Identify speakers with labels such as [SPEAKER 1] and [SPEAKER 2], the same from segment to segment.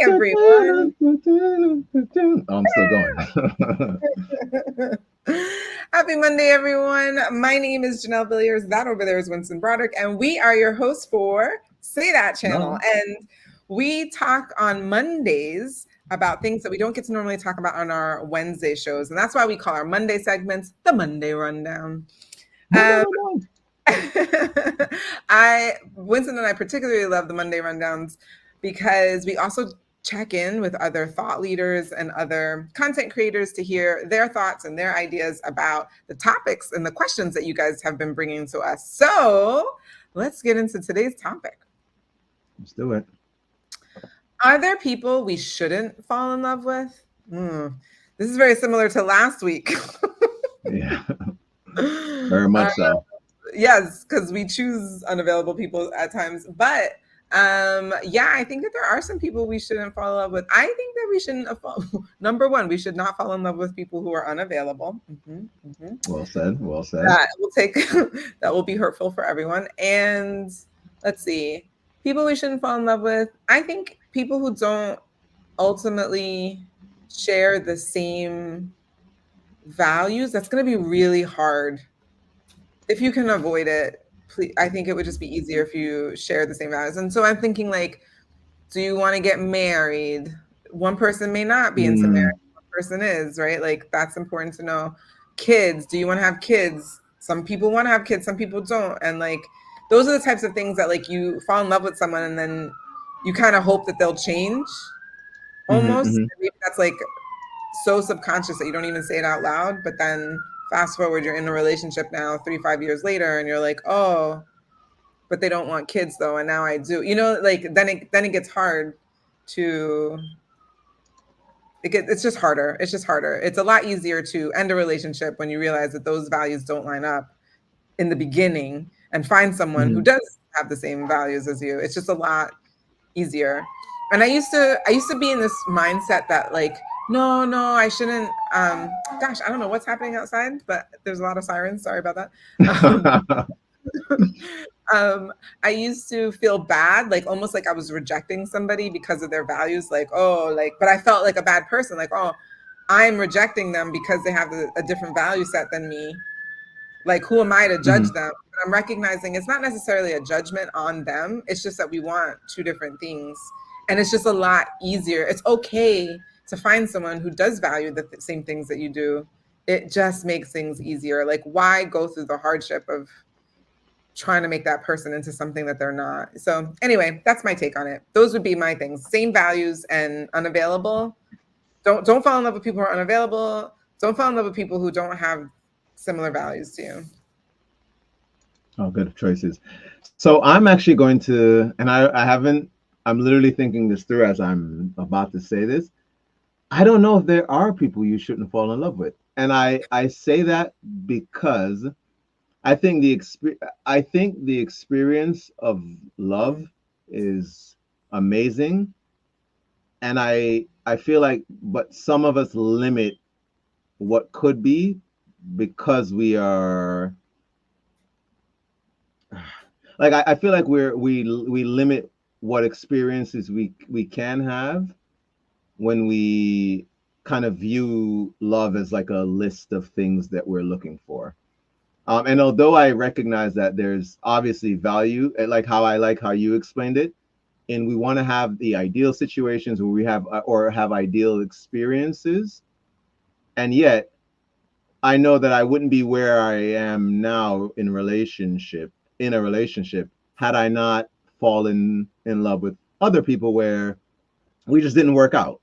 [SPEAKER 1] everyone.
[SPEAKER 2] Oh, I'm still going.
[SPEAKER 1] Happy Monday, everyone. My name is Janelle Villiers. That over there is Winston Broderick, and we are your hosts for Say That Channel.
[SPEAKER 2] No.
[SPEAKER 1] And we talk on Mondays about things that we don't get to normally talk about on our Wednesday shows. And that's why we call our Monday segments the Monday Rundown. Um, Winston and I particularly love the Monday rundowns because we also check in with other thought leaders and other content creators to hear their thoughts and their ideas about the topics and the questions that you guys have been bringing to us. So let's get into today's topic.
[SPEAKER 2] Let's do it.
[SPEAKER 1] Are there people we shouldn't fall in love with? This is very similar to last week.
[SPEAKER 2] Yeah, very much so.
[SPEAKER 1] Yes, because we choose unavailable people at times. But yeah, I think that there are some people we shouldn't fall in love with. I think that we shouldn't number one, we should not fall in love with people who are unavailable.
[SPEAKER 2] Well said. Well said.
[SPEAKER 1] That will take that will be hurtful for everyone. And let's see, people we shouldn't fall in love with. I think people who don't ultimately share the same values, that's going to be really hard. If you can avoid it, please, I think it would just be easier if you share the same values. And so I'm thinking, like, do you want to get married? One person may not be into marriage, one person is, right? Like, that's important to know. Kids, do you want to have kids? Some people want to have kids, some people don't. And like, those are the types of things that, like, you fall in love with someone and then you kind of hope that they'll change almost. Maybe that's like so subconscious that you don't even say it out loud, but then fast forward, you're in a relationship now 3-5 years later and you're like, oh, but they don't want kids though, and now I do, like then it gets hard to it's just harder. It's a lot easier to end a relationship when you realize that those values don't line up in the beginning and find someone who does have the same values as you. It's just a lot easier. And I used to be in this mindset that, like, no, I shouldn't. Gosh, I don't know what's happening outside, but there's a lot of sirens. Sorry about that. I used to feel bad, like almost like I was rejecting somebody because of their values. Like, oh, like, but I felt like a bad person. Like, oh, I'm rejecting them because they have a different value set than me. Like, who am I to judge them? But I'm recognizing it's not necessarily a judgment on them. It's just that we want two different things. And it's just a lot easier. It's okay to find someone who does value the same things that you do. It just makes things easier. Like, why go through the hardship of trying to make that person into something that they're not? So anyway, that's my take on it. Those would be my things. Same values and unavailable. Don't fall in love with people who are unavailable. Don't fall in love with people who don't have similar values to you.
[SPEAKER 2] Oh, good choices. So I'm actually going to, and I'm literally thinking this through as I'm about to say this. I don't know if there are people you shouldn't fall in love with. And I say that because I think the experience of love is amazing. And I feel like, but some of us limit what could be because we are like, I feel like we limit what experiences we can have when we kind of view love as like a list of things that we're looking for. And although I recognize that there's obviously value, like how you explained it, and we want to have the ideal situations where we have or have ideal experiences, and yet I know that I wouldn't be where I am now in a relationship had I not fallen in love with other people where we just didn't work out.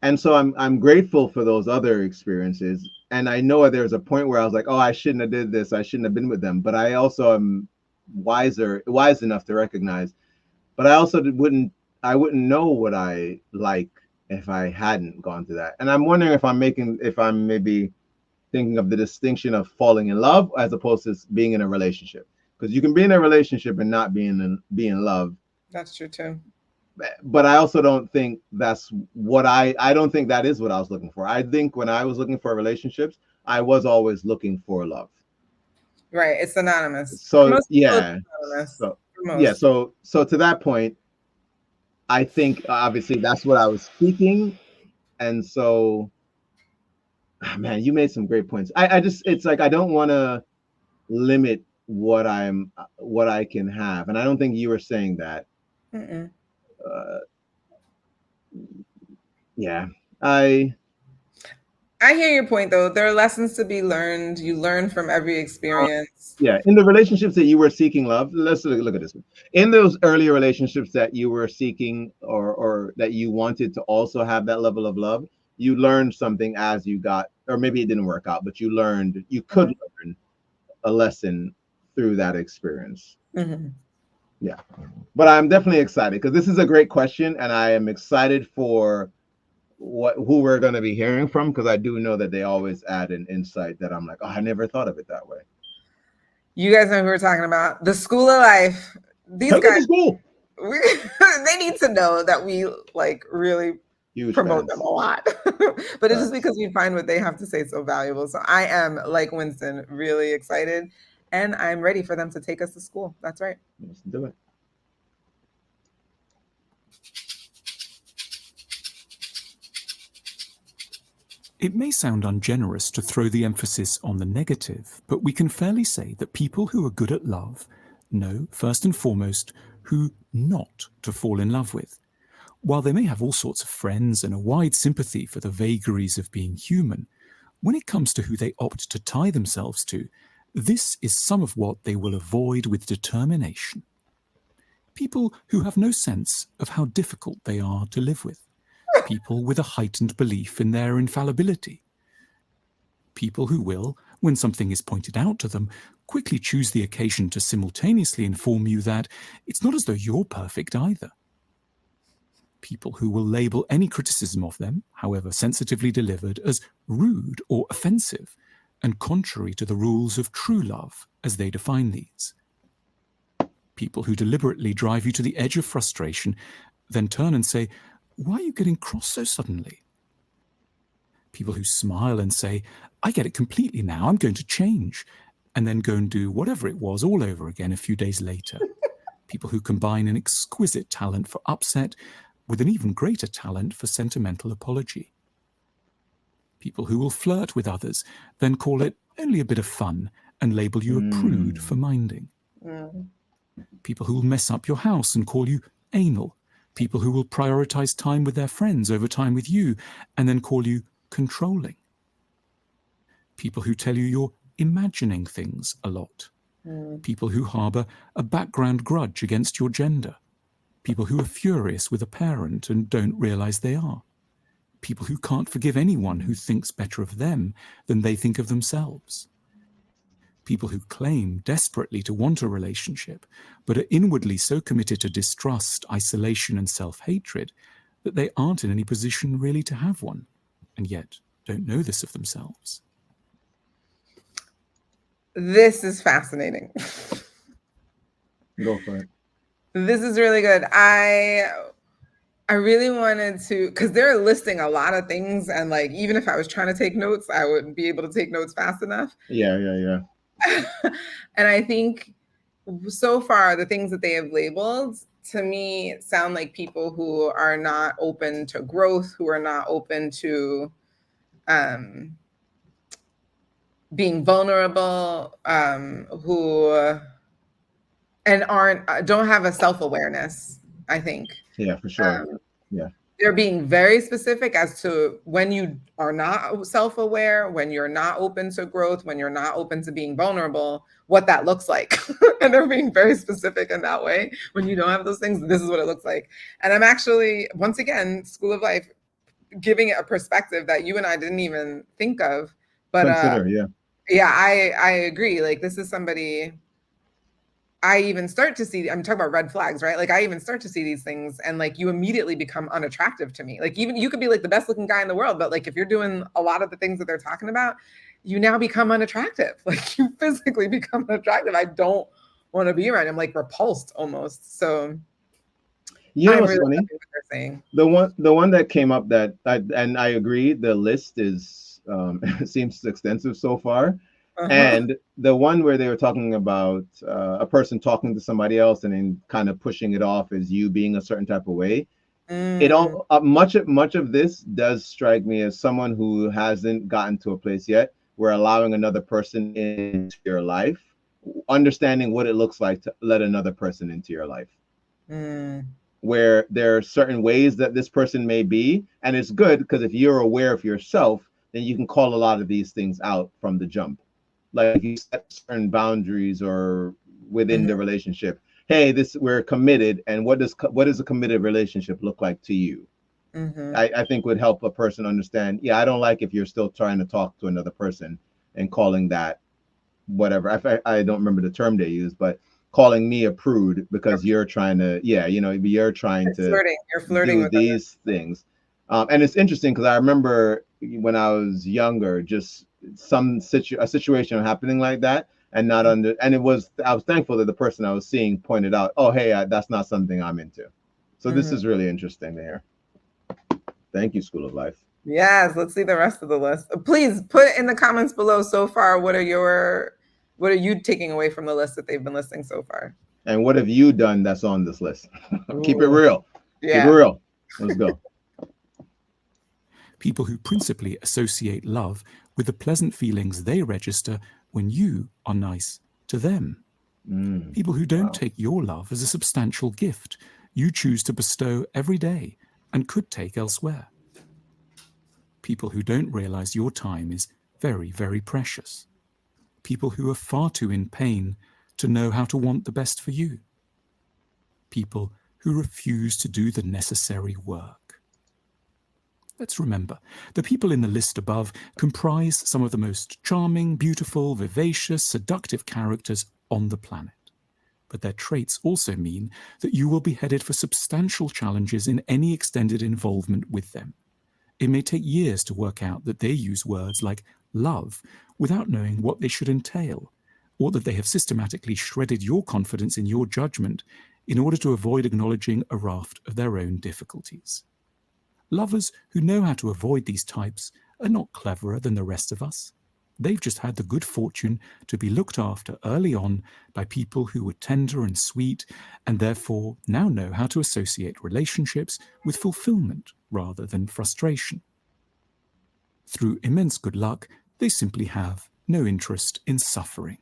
[SPEAKER 2] And so I'm grateful for those other experiences. And I know there's a point where I was like, oh, I shouldn't have did this. I shouldn't have been with them. But I also am wise enough to recognize. But I also wouldn't know what I like if I hadn't gone through that. And I'm wondering if I'm maybe thinking of the distinction of falling in love as opposed to being in a relationship. Because you can be in a relationship and not be in love.
[SPEAKER 1] That's true too.
[SPEAKER 2] But I also don't think that's what I don't think that is what I was looking for. I think when I was looking for relationships, I was always looking for love.
[SPEAKER 1] Right. It's synonymous.
[SPEAKER 2] So yeah. So to that point, I think obviously that's what I was seeking. And so, man, you made some great points. I just, it's like, I don't want to limit what I can have. And I don't think you were saying that.
[SPEAKER 1] Mm-mm.
[SPEAKER 2] Uh, yeah, I,
[SPEAKER 1] I hear your point, though. There are lessons to be learned. You learn from every experience.
[SPEAKER 2] yeah, in the relationships that you were seeking love, let's look at this one. In those earlier relationships that you were seeking, or that you wanted to also have that level of love, you learned something as you got, or maybe it didn't work out, but you could
[SPEAKER 1] Mhm.
[SPEAKER 2] learn a lesson through that experience.
[SPEAKER 1] Mhm.
[SPEAKER 2] Yeah. But I'm definitely excited because this is a great question, and I am excited for who we're going to be hearing from, because I do know that they always add an insight that I'm like, oh, I never thought of it that way.
[SPEAKER 1] You guys know who we're talking about. The School of Life. These
[SPEAKER 2] Welcome
[SPEAKER 1] guys,
[SPEAKER 2] to school.
[SPEAKER 1] they need to know that we like really
[SPEAKER 2] Huge
[SPEAKER 1] promote them
[SPEAKER 2] fans.
[SPEAKER 1] a lot. But it's just
[SPEAKER 2] Facts.
[SPEAKER 1] because we find what they have to say so valuable. So I am, like Winston, really excited, and I'm ready for them to take us to school. That's right.
[SPEAKER 2] Let's do it.
[SPEAKER 3] It may sound ungenerous to throw the emphasis on the negative, but we can fairly say that people who are good at love know, first and foremost, who not to fall in love with. While they may have all sorts of friends and a wide sympathy for the vagaries of being human, when it comes to who they opt to tie themselves to, this is some of what they will avoid with determination. People who have no sense of how difficult they are to live with. People with a heightened belief in their infallibility. People who will, when something is pointed out to them, quickly choose the occasion to simultaneously inform you that it's not as though you're perfect either. People who will label any criticism of them, however sensitively delivered, as rude or offensive, and contrary to the rules of true love as they define these. People who deliberately drive you to the edge of frustration, then turn and say, "Why are you getting cross so suddenly?" People who smile and say, "I get it completely now, I'm going to change," and then go and do whatever it was all over again a few days later. People who combine an exquisite talent for upset with an even greater talent for sentimental apology. People who will flirt with others, then call it only a bit of fun and label you a prude for minding.
[SPEAKER 1] Mm.
[SPEAKER 3] People who will mess up your house and call you anal. People who will prioritize time with their friends over time with you and then call you controlling. People who tell you you're imagining things a lot.
[SPEAKER 1] Mm.
[SPEAKER 3] People who harbor a background grudge against your gender. People who are furious with a parent and don't realize they are. People who can't forgive anyone who thinks better of them than they think of themselves. People who claim desperately to want a relationship, but are inwardly so committed to distrust, isolation, and self-hatred that they aren't in any position really to have one, and yet don't know this of themselves.
[SPEAKER 1] This is fascinating.
[SPEAKER 2] Go for it.
[SPEAKER 1] This is really good. I really wanted to, because they're listing a lot of things, and like even if I was trying to take notes, I wouldn't be able to take notes fast enough.
[SPEAKER 2] Yeah.
[SPEAKER 1] And I think so far the things that they have labeled to me sound like people who are not open to growth, who are not open to um, being vulnerable, who and aren't don't have a self-awareness, I think.
[SPEAKER 2] Yeah, for sure.
[SPEAKER 1] Um,
[SPEAKER 2] Yeah.
[SPEAKER 1] they're being very specific as to when you are not self-aware, when you're not open to growth, when you're not open to being vulnerable, what that looks like. And they're being very specific in that way. When you don't have those things, this is what it looks like. And I'm actually, once again, School of Life, giving it a perspective that you and I didn't even think of. But
[SPEAKER 2] Consider, yeah.
[SPEAKER 1] yeah, I agree. Like this is somebody I even start to see, I'm talking about red flags, right? Like I even start to see these things and like you immediately become unattractive to me. Like even you could be like the best looking guy in the world, but like if you're doing a lot of the things that they're talking about, you now become unattractive. Like you physically become unattractive. I don't want to be around. I'm like repulsed almost. So
[SPEAKER 2] You know
[SPEAKER 1] I'm
[SPEAKER 2] what's
[SPEAKER 1] really
[SPEAKER 2] funny?
[SPEAKER 1] happy what they're saying.
[SPEAKER 2] The one that came up and I agree, the list is seems extensive so far.
[SPEAKER 1] Uh-huh.
[SPEAKER 2] And the one where they were talking about a person talking to somebody else and then kind of pushing it off as you being a certain type of way. It
[SPEAKER 1] Mm,
[SPEAKER 2] all much of this does strike me as someone who hasn't gotten to a place yet where allowing another person into your life, understanding what it looks like to let another person into your life,
[SPEAKER 1] mm,
[SPEAKER 2] where there are certain ways that this person may be, and it's good because if you're aware of yourself, then you can call a lot of these things out from the jump. Like if you set certain boundaries or within
[SPEAKER 1] mhm,
[SPEAKER 2] the relationship, hey, this we're committed, and what does a committed relationship look like to you?
[SPEAKER 1] mhm.
[SPEAKER 2] I think would help a person understand, yeah, I don't like if you're still trying to talk to another person and calling that whatever. I don't remember the term they use, but calling me a prude because you're trying to, yeah, you're trying
[SPEAKER 1] It's
[SPEAKER 2] to
[SPEAKER 1] flirting. You're flirting
[SPEAKER 2] do
[SPEAKER 1] with other.
[SPEAKER 2] these things. And it's interesting because I remember when I was younger, just a situation happening like that, and not under, and I was thankful that the person I was seeing pointed out, oh, hey, that's not something I'm into. So this
[SPEAKER 1] Mhm.
[SPEAKER 2] is really interesting to hear. Thank you, School of Life.
[SPEAKER 1] Yes, let's see the rest of the list. Please put in the comments below so far what are you taking away from the list that they've been listing so far?
[SPEAKER 2] And what have you done that's on this list? Keep it
[SPEAKER 1] Ooh,
[SPEAKER 2] real. Keep it
[SPEAKER 1] yeah.
[SPEAKER 2] real. Let's go.
[SPEAKER 3] People who principally associate love with the pleasant feelings they register when you are nice to them. People who don't
[SPEAKER 2] Wow.
[SPEAKER 3] take your love as a substantial gift you choose to bestow every day and could take elsewhere. People who don't realize your time is very, very precious. People who are far too in pain to know how to want the best for you. People who refuse to do the necessary work. Let's remember, the people in the list above comprise some of the most charming, beautiful, vivacious, seductive characters on the planet. But their traits also mean that you will be headed for substantial challenges in any extended involvement with them. It may take years to work out that they use words like love without knowing what they should entail, or that they have systematically shredded your confidence in your judgment in order to avoid acknowledging a raft of their own difficulties. Lovers who know how to avoid these types are not cleverer than the rest of us. They've just had the good fortune to be looked after early on by people who were tender and sweet, and therefore now know how to associate relationships with fulfillment rather than frustration. Through immense good luck, they simply have no interest in suffering.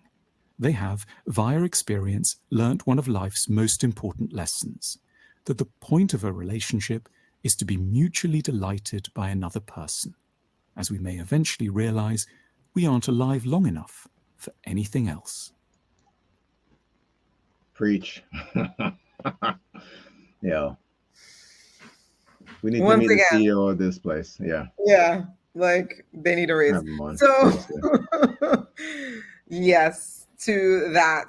[SPEAKER 3] They have, via experience, learnt one of life's most important lessons, that the point of a relationship is to be mutually delighted by another person, as we may eventually realize we aren't alive long enough for anything else.
[SPEAKER 2] Preach. Yeah. We need to
[SPEAKER 1] Once
[SPEAKER 2] meet the
[SPEAKER 1] again,
[SPEAKER 2] CEO of this place. Yeah.
[SPEAKER 1] yeah, like they need a raise.
[SPEAKER 2] Have him on.
[SPEAKER 1] So
[SPEAKER 2] Seriously.
[SPEAKER 1] yes, to that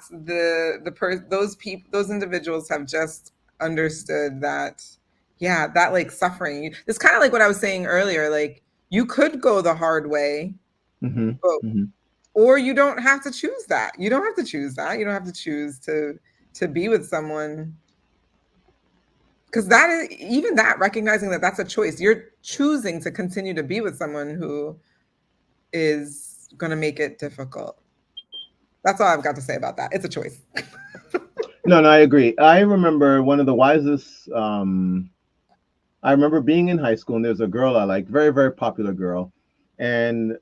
[SPEAKER 1] those individuals have just understood that, yeah, that like suffering. It's kind of like what I was saying earlier, like you could go the hard way,
[SPEAKER 2] Mm-hmm.
[SPEAKER 1] but
[SPEAKER 2] Mm-hmm.
[SPEAKER 1] or you don't have to choose that. You don't have to choose that. You don't have to choose to be with someone, because that is, even that, recognizing that that's a choice. You're choosing to continue to be with someone who is going to make it difficult. That's all I've got to say about that. It's a choice.
[SPEAKER 2] No, I agree. I remember one of the wisest. I remember being in high school, and there's a girl I like, very, very popular girl, and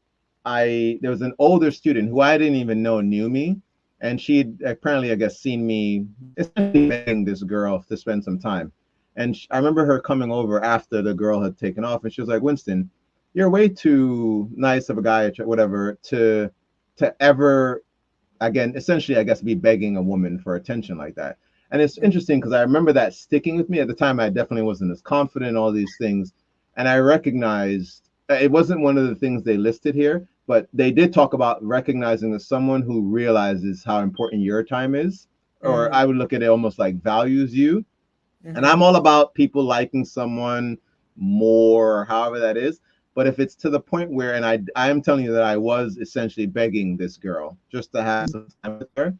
[SPEAKER 2] there was an older student who I didn't even know knew me, and she'd apparently, I guess, seen me essentially begging this girl to spend some time, and I remember her coming over after the girl had taken off, and she was like, "Winston, you're way too nice of a guy, whatever, to ever again, essentially, I guess, be begging a woman for attention like that." And it's interesting because I remember that sticking with me at the time. I definitely wasn't as confident, all these things. And I recognized it wasn't one of the things they listed here, but they did talk about recognizing as someone who realizes how important your time is, or
[SPEAKER 1] Mm,
[SPEAKER 2] I would look at it almost like values you. And
[SPEAKER 1] mhm.
[SPEAKER 2] I'm all about people liking someone more, however that is. But if it's to the point where, and I am telling you that I was essentially begging this girl just to have some time with her,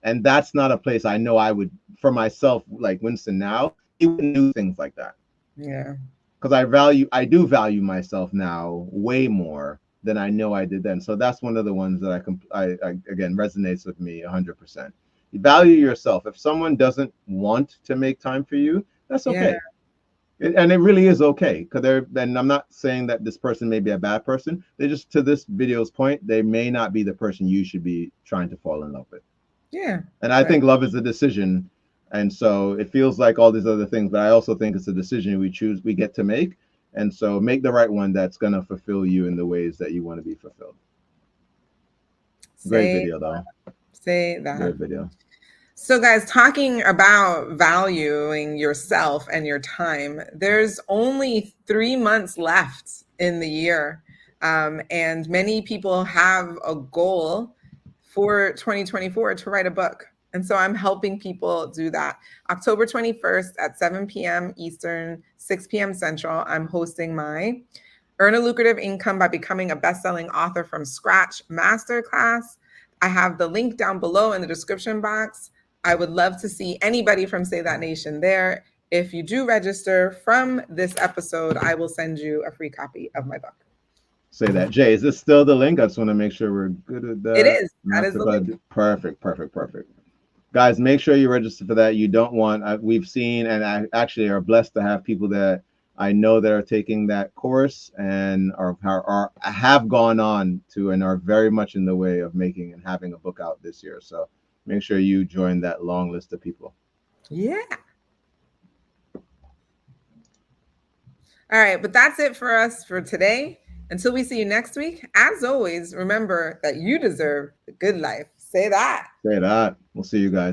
[SPEAKER 2] and that's not a place I know I would, for myself, like Winston now, he wouldn't do things like that.
[SPEAKER 1] Yeah.
[SPEAKER 2] Because I do value myself now way more than I know I did then. So that's one of the ones that I again resonates with me 100%. You value yourself. If someone doesn't want to make time for you, that's
[SPEAKER 1] Yeah.
[SPEAKER 2] okay. And it really is okay, because and I'm not saying that this person may be a bad person. They just, to this video's point, they may not be the person you should be trying to fall in love with.
[SPEAKER 1] Yeah.
[SPEAKER 2] And I think love is a decision. And so it feels like all these other things, but I also think it's a decision we get to make. And so make the right one that's going to fulfill you in the ways that you want to be fulfilled. Great video, though.
[SPEAKER 1] Say that.
[SPEAKER 2] Great video.
[SPEAKER 1] So guys, talking about valuing yourself and your time, there's only 3 months left in the year. And many people have a goal for 2024 to write a book. And so I'm helping people do that. October 21st at 7 p.m. Eastern, 6 p.m. Central, I'm hosting my Earn a Lucrative Income by Becoming a Best-Selling Author from Scratch Masterclass. I have the link down below in the description box. I would love to see anybody from Say That Nation there. If you do register from this episode, I will send you a free copy of my book.
[SPEAKER 2] Say that. Jay, is this still the link? I just want to make sure we're good with that.
[SPEAKER 1] It is. That is the link.
[SPEAKER 2] Perfect. Guys, make sure you register for that. You don't want, we've seen and I actually are blessed to have people that I know that are taking that course and have gone on to and are very much in the way of making and having a book out this year. So make sure you join that long list of people.
[SPEAKER 1] Yeah. All right, but that's it for us for today. Until we see you next week, as always, remember that you deserve the good life. Say that.
[SPEAKER 2] Say that. We'll see you guys.